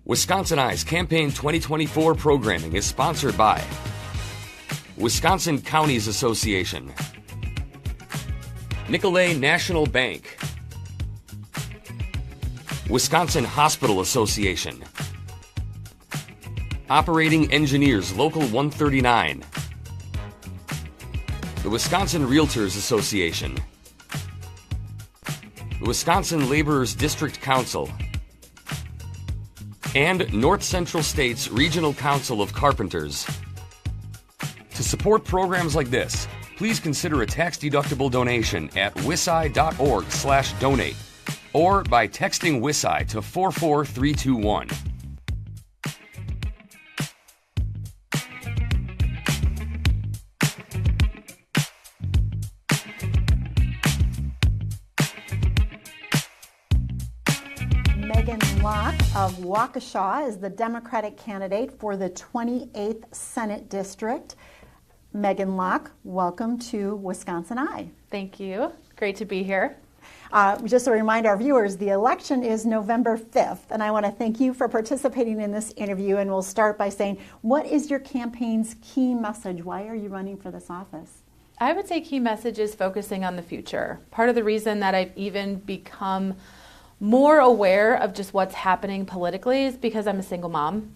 WisconsinEye's Campaign 2024 programming is sponsored by Wisconsin Counties Association, Nicolet National Bank, Wisconsin Hospital Association, Operating Engineers Local 139, the Wisconsin Realtors Association, the Wisconsin Laborers District Council, and North Central State's Regional Council of Carpenters. To support programs like this, please consider a tax-deductible donation at wiseye.org/donate or by texting WisCI to 44321. Lach of Waukesha is the Democratic candidate for the 28th Senate District. Megan Lach, welcome to WisconsinEye. Thank you. Great to be here. Just to remind our viewers, the election is November 5th, and I want to thank you for participating in this interview, and we'll start by saying, what is your campaign's key message? Why are you running for this office? I would say key message is focusing on the future. Part of the reason that I've even become more aware of just what's happening politically is because I'm a single mom,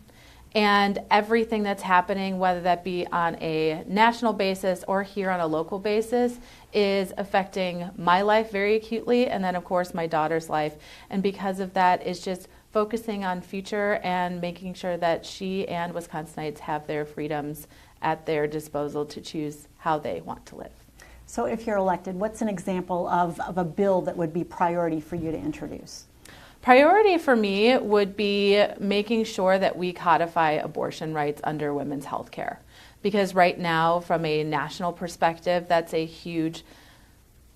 and everything that's happening, whether that be on a national basis or here on a local basis, is affecting my life very acutely, and then of course my daughter's life. And because of that, it's just focusing on future and making sure that she and Wisconsinites have their freedoms at their disposal to choose how they want to live. So if you're elected, what's an example of a bill that would be priority for you to introduce? Priority for me would be making sure that we codify abortion rights under women's health care. Because right now, from a national perspective, that's a huge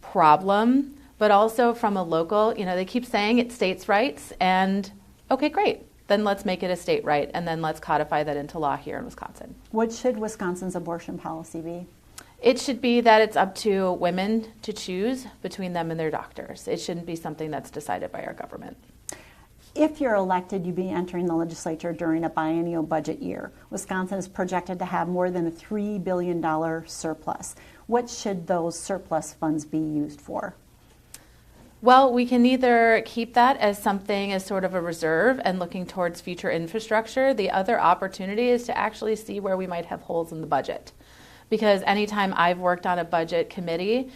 problem. But also from a local, they keep saying it's states' rights, and okay, great. Then let's make it a state right, and then let's codify that into law here in Wisconsin. What should Wisconsin's abortion policy be? It should be that it's up to women to choose between them and their doctors. It shouldn't be something that's decided by our government. If you're elected, you'd be entering the legislature during a biennial budget year. Wisconsin is projected to have more than a $3 billion surplus. What should those surplus funds be used for? Well, we can either keep that as something as sort of a reserve and looking towards future infrastructure. The other opportunity is to actually see where we might have holes in the budget. Because anytime I've worked on a budget committee,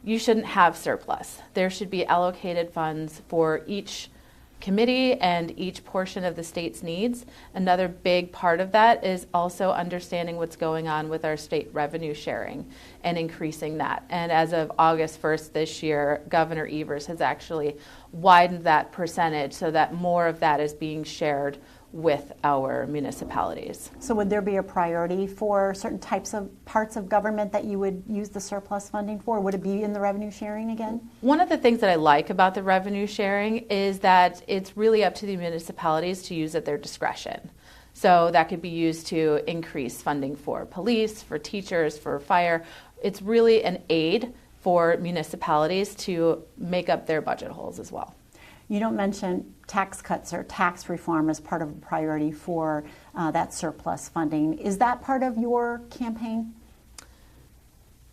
you shouldn't have surplus. There should be allocated funds for each committee and each portion of the state's needs. Another big part of that is also understanding what's going on with our state revenue sharing and increasing that. And as of August 1st this year, Governor Evers has actually widened that percentage so that more of that is being shared with our municipalities. So would there be a priority for certain types of parts of government that you would use the surplus funding for? Would it be in the revenue sharing again? One of the things that I like about the revenue sharing is that it's really up to the municipalities to use at their discretion. So that could be used to increase funding for police, for teachers, for fire. It's really an aid for municipalities to make up their budget holes as well. You don't mention tax cuts or tax reform as part of a priority for that surplus funding. Is that part of your campaign?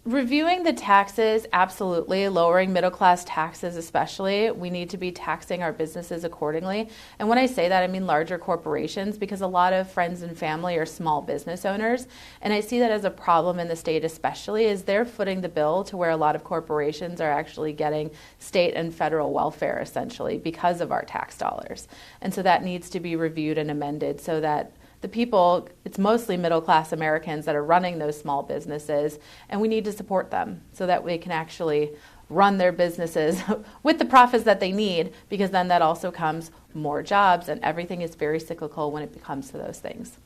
Reviewing the taxes, absolutely. Lowering middle class taxes especially. We need to be taxing our businesses accordingly. And when I say that, I mean larger corporations, because a lot of friends and family are small business owners. And I see that as a problem in the state especially, is they're footing the bill to where a lot of corporations are actually getting state and federal welfare essentially because of our tax dollars. And so that needs to be reviewed and amended so that the people, it's mostly middle-class Americans that are running those small businesses, and we need to support them so that we can actually run their businesses with the profits that they need, because then that also comes more jobs, and everything is very cyclical when it comes to those things.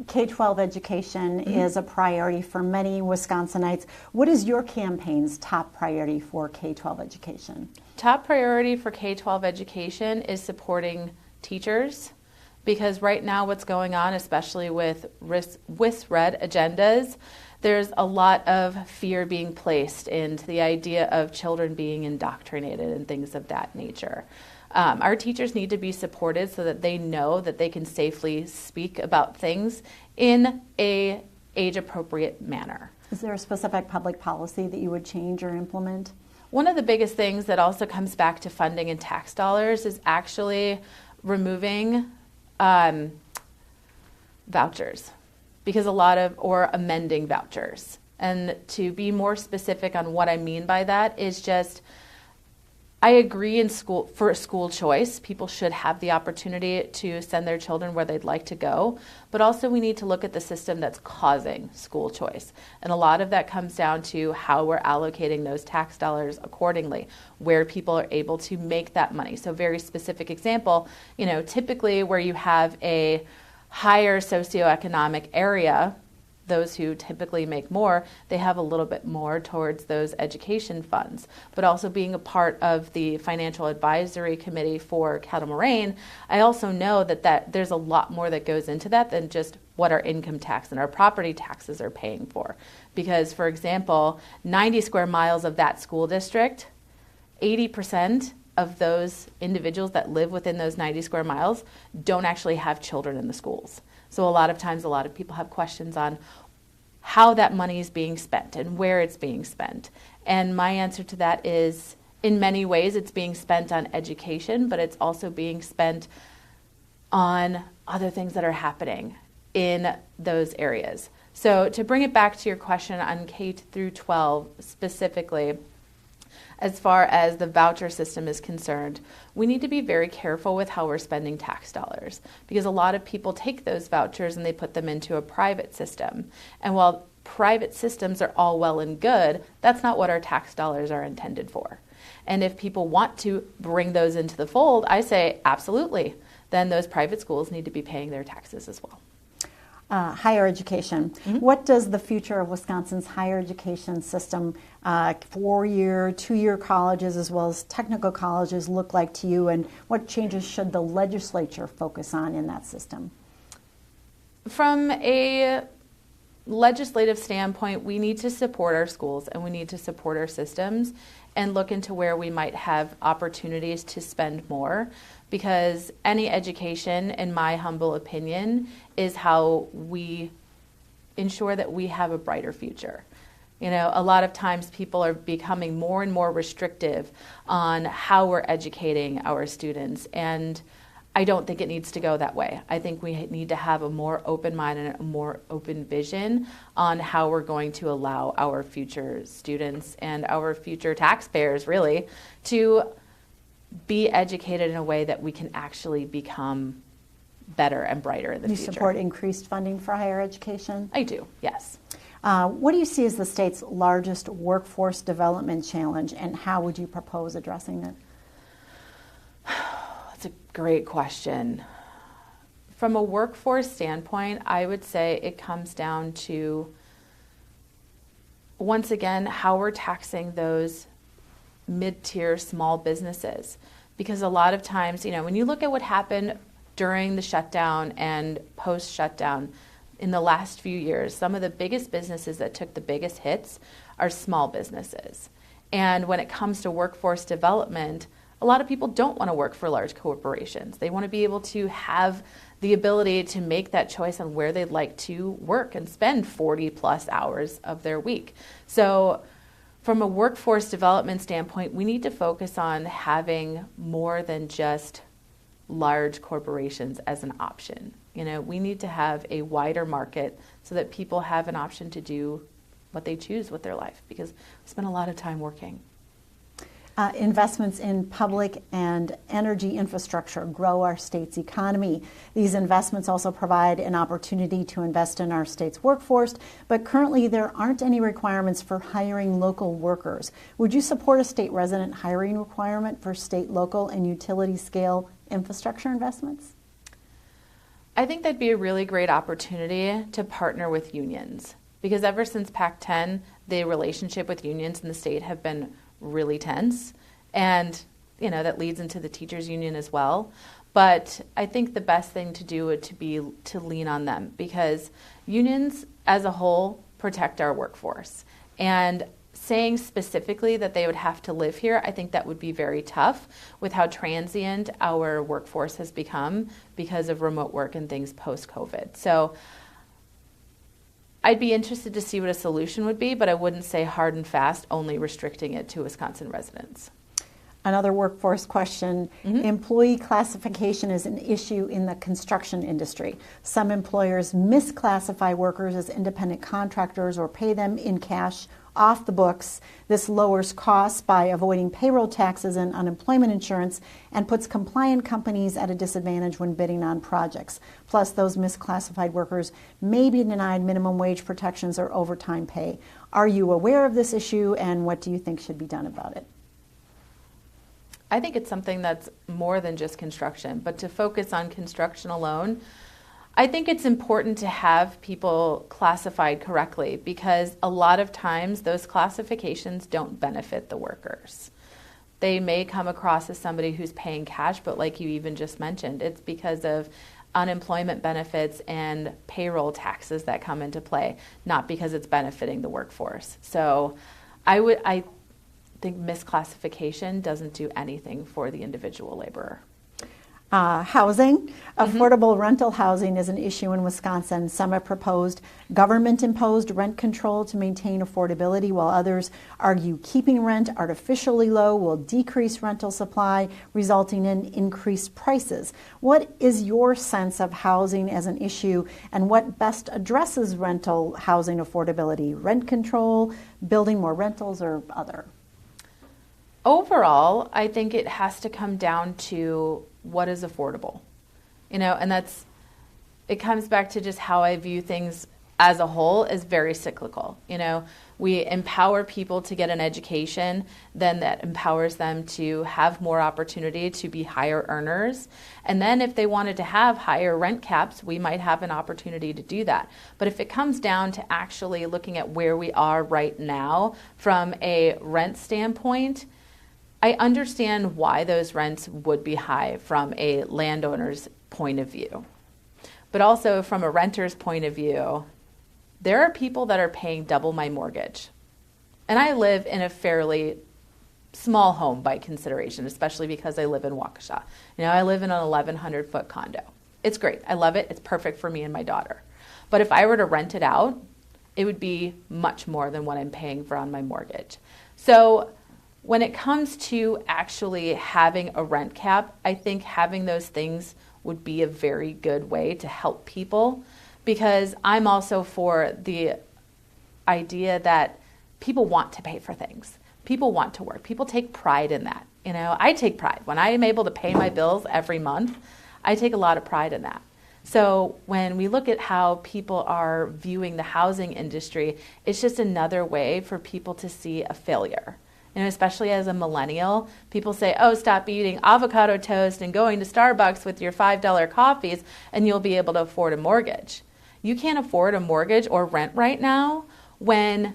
K-12 education is a priority for many Wisconsinites. What is your campaign's top priority for K-12 education? Top priority for K-12 education is supporting teachers, because right now what's going on, especially with WisRed agendas, there's a lot of fear being placed into the idea of children being indoctrinated and things of that nature. Our teachers need to be supported so that they know that they can safely speak about things in a age-appropriate manner. Is there a specific public policy that you would change or implement? One of the biggest things that also comes back to funding and tax dollars is actually removing vouchers, or amending vouchers. And to be more specific on what I mean by that is just, I agree for school choice, people should have the opportunity to send their children where they'd like to go, but also we need to look at the system that's causing school choice. And a lot of that comes down to how we're allocating those tax dollars accordingly, where people are able to make that money. So very specific example, typically where you have a higher socioeconomic area, those who typically make more, they have a little bit more towards those education funds. But also being a part of the financial advisory committee for Kettle Moraine, I also know that there's a lot more that goes into that than just what our income tax and our property taxes are paying for. Because, for example, 90 square miles of that school district, 80% of those individuals that live within those 90 square miles don't actually have children in the schools. So a lot of times, a lot of people have questions on how that money is being spent and where it's being spent. And my answer to that is, in many ways, it's being spent on education, but it's also being spent on other things that are happening in those areas. So to bring it back to your question on K through 12 specifically, as far as the voucher system is concerned, we need to be very careful with how we're spending tax dollars, because a lot of people take those vouchers and they put them into a private system. And while private systems are all well and good, that's not what our tax dollars are intended for. And if people want to bring those into the fold, I say absolutely, then those private schools need to be paying their taxes as well. Higher education. Mm-hmm. What does the future of Wisconsin's higher education system, 4-year, 2-year colleges as well as technical colleges look like to you, and what changes should the legislature focus on in that system? From a legislative standpoint, we need to support our schools and we need to support our systems and look into where we might have opportunities to spend more, because any education, in my humble opinion, is how we ensure that we have a brighter future. A lot of times people are becoming more and more restrictive on how we're educating our students, and I don't think it needs to go that way. I think we need to have a more open mind and a more open vision on how we're going to allow our future students and our future taxpayers, really, to be educated in a way that we can actually become better and brighter in the future. You support increased funding for higher education? I do, yes. What do you see as the state's largest workforce development challenge, and how would you propose addressing it? That's a great question. From a workforce standpoint, I would say it comes down to, once again, how we're taxing those mid-tier small businesses. Because a lot of times, when you look at what happened during the shutdown and post-shutdown in the last few years, some of the biggest businesses that took the biggest hits are small businesses. And when it comes to workforce development, a lot of people don't want to work for large corporations. They want to be able to have the ability to make that choice on where they'd like to work and spend 40 plus hours of their week. So from a workforce development standpoint, we need to focus on having more than just large corporations as an option. We need to have a wider market so that people have an option to do what they choose with their life, because we spend a lot of time working. Investments in public and energy infrastructure grow our state's economy. These investments also provide an opportunity to invest in our state's workforce, but currently there aren't any requirements for hiring local workers. Would you support a state resident hiring requirement for state, local, and utility scale infrastructure investments? I think that'd be a really great opportunity to partner with unions, because ever since PAC-10, the relationship with unions in the state have been really tense, and that leads into the teachers union as well. But I think the best thing to do would be to lean on them, because unions as a whole protect our workforce. And saying specifically that they would have to live here, I think that would be very tough with how transient our workforce has become because of remote work and things post-COVID. So I'd be interested to see what a solution would be, but I wouldn't say hard and fast, only restricting it to Wisconsin residents. Another workforce question. Employee classification is an issue in the construction industry. Some employers misclassify workers as independent contractors or pay them in cash off the books. This lowers costs by avoiding payroll taxes and unemployment insurance and puts compliant companies at a disadvantage when bidding on projects. Plus, those misclassified workers may be denied minimum wage protections or overtime pay. Are you aware of this issue, and what do you think should be done about it? I think it's something that's more than just construction, but to focus on construction alone, I think it's important to have people classified correctly because a lot of times those classifications don't benefit the workers. They may come across as somebody who's paying cash, but like you even just mentioned, it's because of unemployment benefits and payroll taxes that come into play, not because it's benefiting the workforce. So I think misclassification doesn't do anything for the individual laborer. Housing. Affordable rental housing is an issue in Wisconsin. Some have proposed government-imposed rent control to maintain affordability, while others argue keeping rent artificially low will decrease rental supply, resulting in increased prices. What is your sense of housing as an issue, and what best addresses rental housing affordability? Rent control, building more rentals, or other? Overall, I think it has to come down to what is affordable, and it comes back to just how I view things as a whole is very cyclical. We empower people to get an education, then that empowers them to have more opportunity to be higher earners. And then if they wanted to have higher rent caps, we might have an opportunity to do that. But if it comes down to actually looking at where we are right now from a rent standpoint, I understand why those rents would be high from a landowner's point of view. But also from a renter's point of view, there are people that are paying double my mortgage. And I live in a fairly small home by consideration, especially because I live in Waukesha. I live in an 1,100-foot condo. It's great. I love it. It's perfect for me and my daughter. But if I were to rent it out, it would be much more than what I'm paying for on my mortgage. So when it comes to actually having a rent cap, I think having those things would be a very good way to help people, because I'm also for the idea that people want to pay for things. People want to work. People take pride in that. I take pride. When I am able to pay my bills every month, I take a lot of pride in that. So when we look at how people are viewing the housing industry, it's just another way for people to see a failure. Especially as a millennial, people say, oh, stop eating avocado toast and going to Starbucks with your $5 coffees and you'll be able to afford a mortgage. You can't afford a mortgage or rent right now when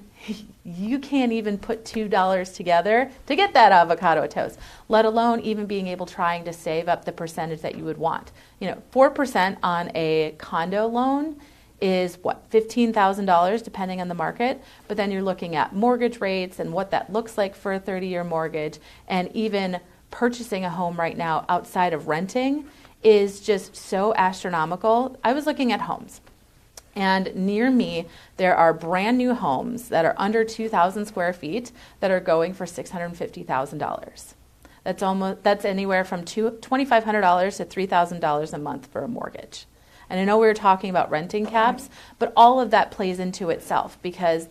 you can't even put $2 together to get that avocado toast, let alone even being able trying to save up the percentage that you would want. 4% on a condo loan is $15,000 depending on the market, but then you're looking at mortgage rates and what that looks like for a 30-year mortgage, and even purchasing a home right now outside of renting is just so astronomical. I was looking at homes, and near me there are brand new homes that are under 2,000 square feet that are going for $650,000. That's anywhere from $2,500 to $3,000 a month for a mortgage. And I know we were talking about renting caps, but all of that plays into itself, because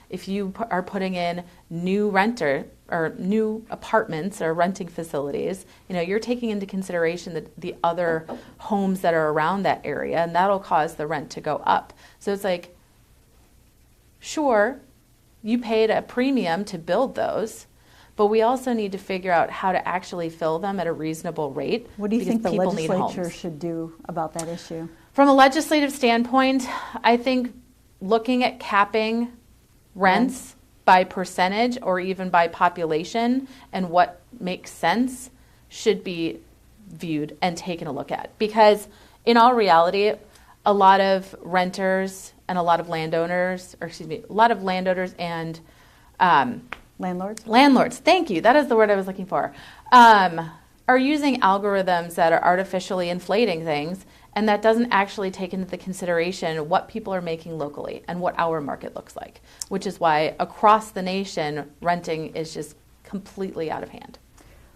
if you are putting in new renter or new apartments or renting facilities, you're taking into consideration the other homes that are around that area, and that'll cause the rent to go up. So it's like, sure, you paid a premium to build those, but we also need to figure out how to actually fill them at a reasonable rate. What do you think the legislature should do about that issue? From a legislative standpoint, I think looking at capping rents by percentage or even by population and what makes sense should be viewed and taken a look at. Because in all reality, a lot of renters and a lot of landowners, and landlords, thank you, that is the word I was looking for, are using algorithms that are artificially inflating things, and that doesn't actually take into consideration what people are making locally and what our market looks like, which is why across the nation, renting is just completely out of hand.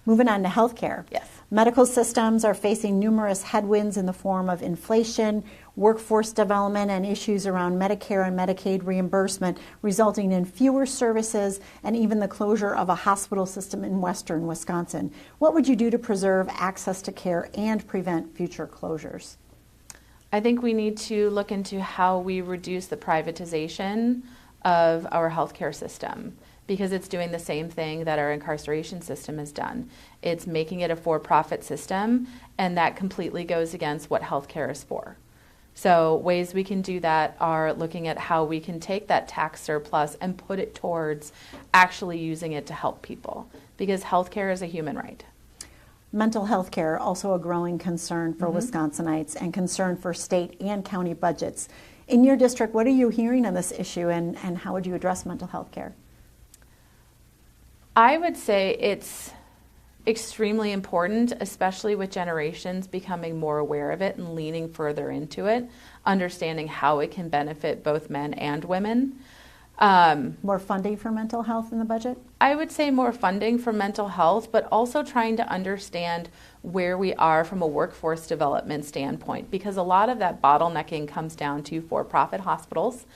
Moving on to healthcare. Yes. Medical systems are facing numerous headwinds in the form of inflation, workforce development, and issues around Medicare and Medicaid reimbursement, resulting in fewer services and even the closure of a hospital system in western Wisconsin. What would you do to preserve access to care and prevent future closures? I think we need to look into how we reduce the privatization of our healthcare system, because it's doing the same thing that our incarceration system has done. It's making it a for-profit system, and that completely goes against what healthcare is for. So ways we can do that are looking at how we can take that tax surplus and put it towards actually using it to help people, because healthcare is a human right. Mental health care, also a growing concern for Wisconsinites and concern for state and county budgets. In your district, what are you hearing on this issue, and how would you address mental health care? I would say it's extremely important, especially with generations becoming more aware of it and leaning further into it, understanding how it can benefit both men and women. More funding for mental health in the budget? I would say more funding for mental health, but also trying to understand where we are from a workforce development standpoint, because a lot of that bottlenecking comes down to for-profit hospitals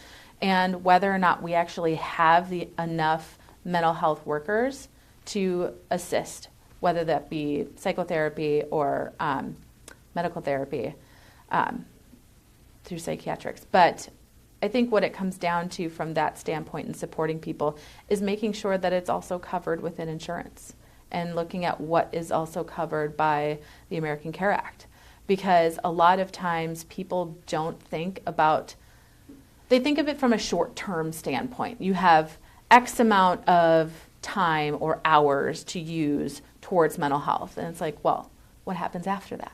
and whether or not we actually have enough mental health workers to assist, whether that be psychotherapy or medical therapy through psychiatrics. But I think what it comes down to from that standpoint in supporting people is making sure that it's also covered within insurance and looking at what is also covered by the American Care Act. Because a lot of times people don't think about, they think of it from a short-term standpoint. You have X amount of time or hours to use towards mental health. And it's like, well, what happens after that?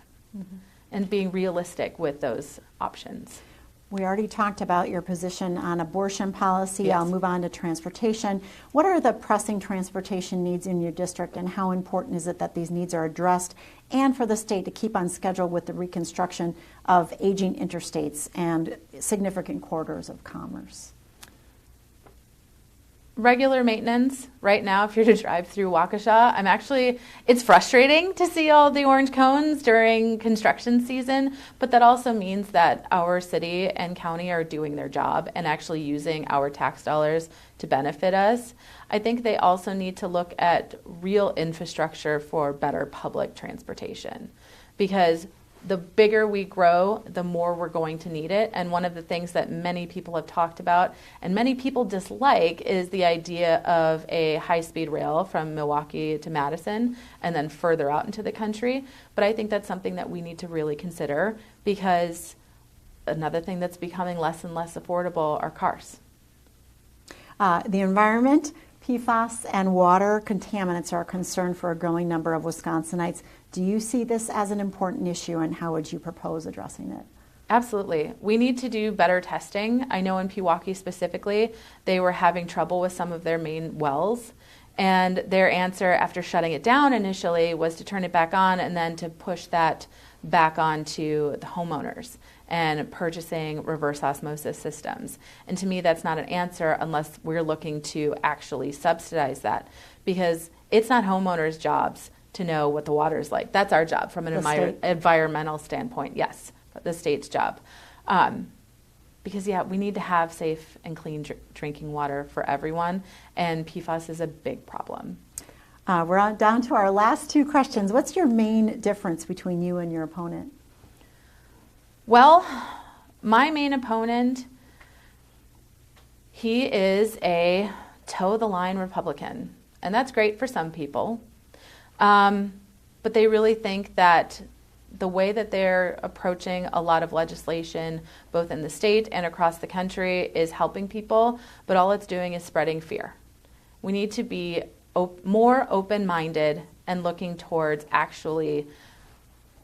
And being realistic with those options. We already talked about your position on abortion policy. Yes. I'll move on to transportation. What are the pressing transportation needs in your district, and how important is it that these needs are addressed, and for the state to keep on schedule with the reconstruction of aging interstates and significant corridors of commerce? Regular maintenance. Right now, if you're to drive through Waukesha, it's frustrating to see all the orange cones during construction season, but that also means that our city and county are doing their job and actually using our tax dollars to benefit us. I think they also need to look at real infrastructure for better public transportation, because the bigger we grow, the more we're going to need it. And one of the things that many people have talked about and many people dislike is the idea of a high-speed rail from Milwaukee to Madison and then further out into the country. But I think that's something that we need to really consider, because another thing that's becoming less and less affordable are cars. The environment, PFAS and water contaminants are a concern for a growing number of Wisconsinites. Do you see this as an important issue, and how would you propose addressing it? Absolutely. We need to do better testing. I know in Pewaukee specifically, they were having trouble with some of their main wells, and their answer after shutting it down initially was to turn it back on and then to push that back onto the homeowners and purchasing reverse osmosis systems. And to me, that's not an answer unless we're looking to actually subsidize that, because it's not homeowners' jobs to know what the water is like. That's our job from an environmental standpoint, yes, the state's job. Because, we need to have safe and clean drinking water for everyone, and PFAS is a big problem. We're down to our last two questions. What's your main difference between you and your opponent? Well, my main opponent, he is a toe-the-line Republican, and that's great for some people. But they really think that the way that they're approaching a lot of legislation, both in the state and across the country, is helping people, but all it's doing is spreading fear. We need to be more open-minded and looking towards actually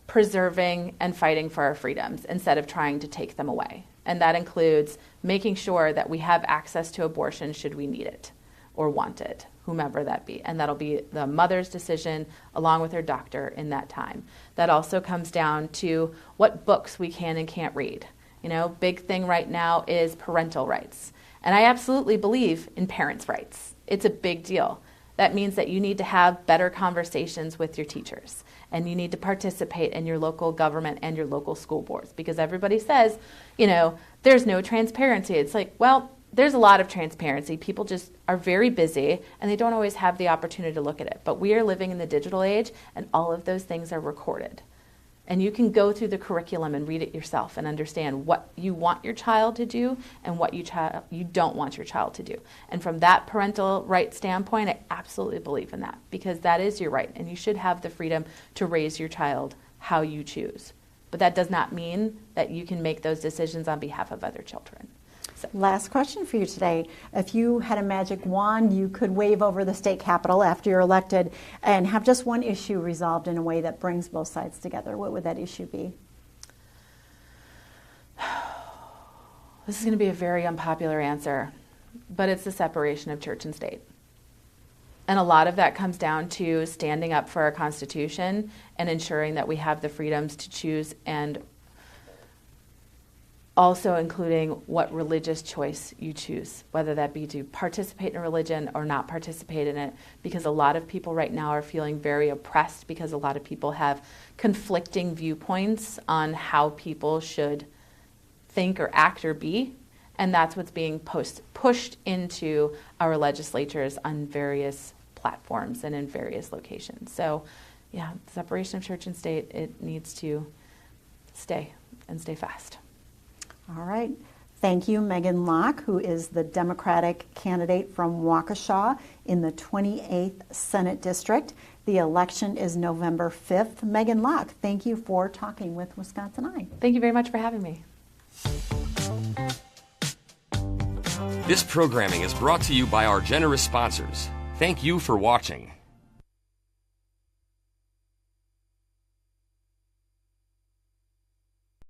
preserving and fighting for our freedoms instead of trying to take them away. And that includes making sure that we have access to abortion should we need it or want it, whomever that be. And that'll be the mother's decision along with her doctor in that time. That also comes down to what books we can and can't read. You know, big thing right now is parental rights. And I absolutely believe in parents' rights. It's a big deal. That means that you need to have better conversations with your teachers, and you need to participate in your local government and your local school boards, because everybody says, you know, there's no transparency. It's like, well, there's a lot of transparency. People just are very busy and they don't always have the opportunity to look at it. But we are living in the digital age, and all of those things are recorded. And you can go through the curriculum and read it yourself and understand what you want your child to do and what you don't want your child to do. And from that parental right standpoint, I absolutely believe in that, because that is your right, and you should have the freedom to raise your child how you choose. But that does not mean that you can make those decisions on behalf of other children. Last question for you today. If you had a magic wand, you could wave over the state capitol after you're elected and have just one issue resolved in a way that brings both sides together. What would that issue be? This is going to be a very unpopular answer, but it's the separation of church and state. And a lot of that comes down to standing up for our Constitution and ensuring that we have the freedoms to choose, and also including what religious choice you choose, whether that be to participate in a religion or not participate in it, because a lot of people right now are feeling very oppressed because a lot of people have conflicting viewpoints on how people should think or act or be, and that's what's being pushed into our legislatures on various platforms and in various locations. So, yeah, separation of church and state, it needs to stay and stay fast. All right. Thank you, Megan Lach, who is the Democratic candidate from Waukesha in the 28th Senate District. The election is November 5th. Megan Lach, thank you for talking with WisconsinEye. Thank you very much for having me. This programming is brought to you by our generous sponsors. Thank you for watching.